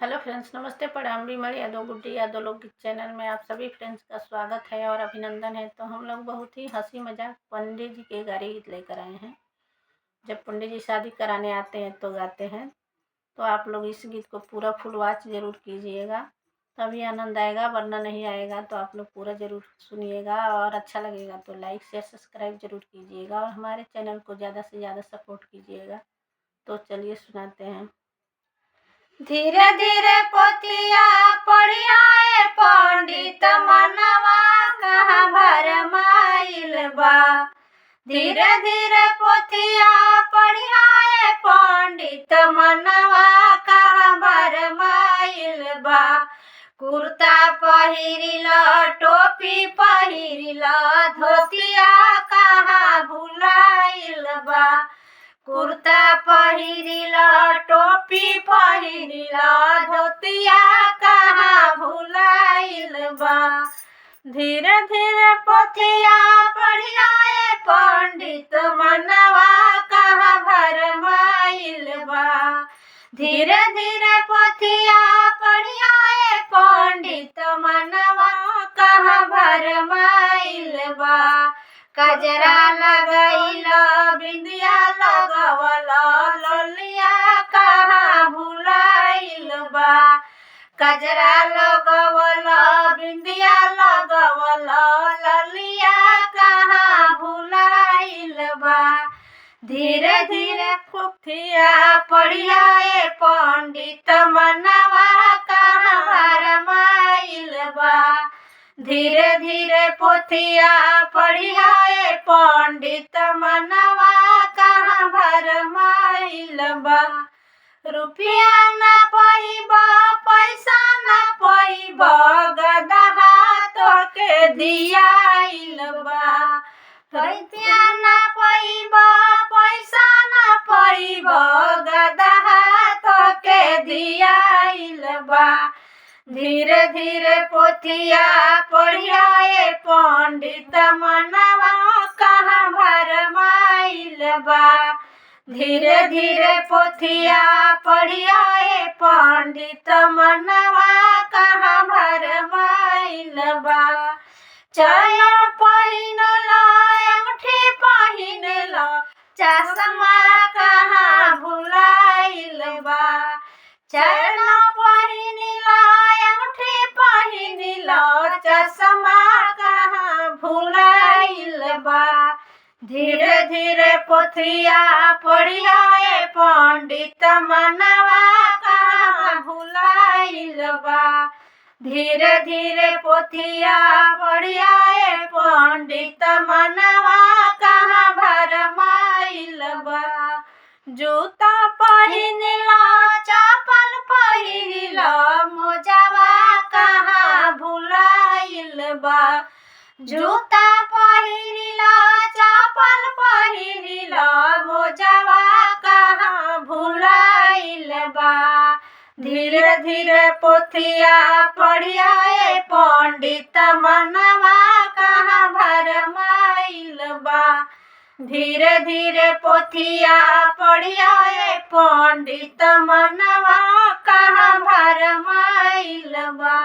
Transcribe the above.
Hello friends, नमस्ते। प्रणाम। बीमल यादव गुड्डी यादव लोकगीत चैनल में आप सभी फ्रेंड्स का स्वागत है और अभिनंदन है। तो हम लोग बहुत ही हंसी मजाक पंडित जी के गाने गीत लेकर आए हैं। जब पंडित जी शादी कराने आते हैं तो गाते हैं। तो आप लोग इस गीत को पूरा फुल वॉच जरूर कीजिएगा, तभी आनंद आएगा, वरना नहीं आएगा। तो आप लोग पूरा जरूर सुनिएगा और अच्छा लगेगा तो लाइक शेयर सब्सक्राइब जरूर कीजिएगा और हमारे चैनल को ज़्यादा से ज़्यादा सपोर्ट कीजिएगा। तो चलिए सुनाते हैं। धीरे धीरे पोथिया पढ़ियाए पंडित मनवा कहाँ भरमाइल बा। धीरे धीरे पोथिया पढ़ियाए पंडित मनवा कहाँ भरमाइल बा। कुर्ता पहिरिला टोपी पहिरिला धोतिया कहाँ भुलाइल बा। कुर्ता पहिरिला टोपी पहिरिला धोतिया कहाँ भुलाइल बा। धीरे धीरे पोथिया पढ़ियाए पंडित मनवा कहाँ भरमाइल बा। धीरे धीरे पोथिया पढ़ियाए पंडित मनवा कहाँ भरमाइल बा। कजरा लगैला बिंदिया लगवला लोलिया कहाँ भुलाइल बा। कजरा लगवला बिंदिया लगवला लोलिया कहाँ भुलाइल बा। धीरे धीरे पोथिया पढ़ियाए पंडित मनवा कहाँ भरमाइल बा। धीरे धीरे पोथिया पढ़ियाए पंडित मनवा कहाँ भरमाइल बा। रुपया ना पैबा पैसा ना पैबा गदहा तोके दियाइल बा। रुपया ना पैबा पैसा ना पैबा गदहा तोके दियाइल बा। धीरे धीरे पोथिया पढ़ियाए पंडित मनवा कहाँ भरमाइल बा। धीरे धीरे पोथिया पढ़ियाए पंडित मनवा कहाँ भरमाइल बा। चलो पहिनला अंगूठी पहिनला चश्मा कहाँ भुलाइल बा। चलो पहिनला अंगूठी पहिनला चश्मा कहाँ भुलाइल बा। धीरे धीरे पोथिया पढ़ियाए पंडित मनवा कहाँ भुलाइल बा। धीरे धीरे पोथिया पढ़ियाए पंडित मनवा कहाँ भरमाइल बा। जूता पहिनला चप्पल पहिनला मोजवा कहाँ भुलाइल बा। जूता पहिनला चप्पल पहिनला मोजवा कहाँ भुलाइल बा। धीरे धीरे पोथिया पढ़ियाए पंडित मनवा कहाँ भरमाइल बा। धीरे धीरे पोथिया पढ़ियाए पंडित मनवा कहाँ भरमाइल बा।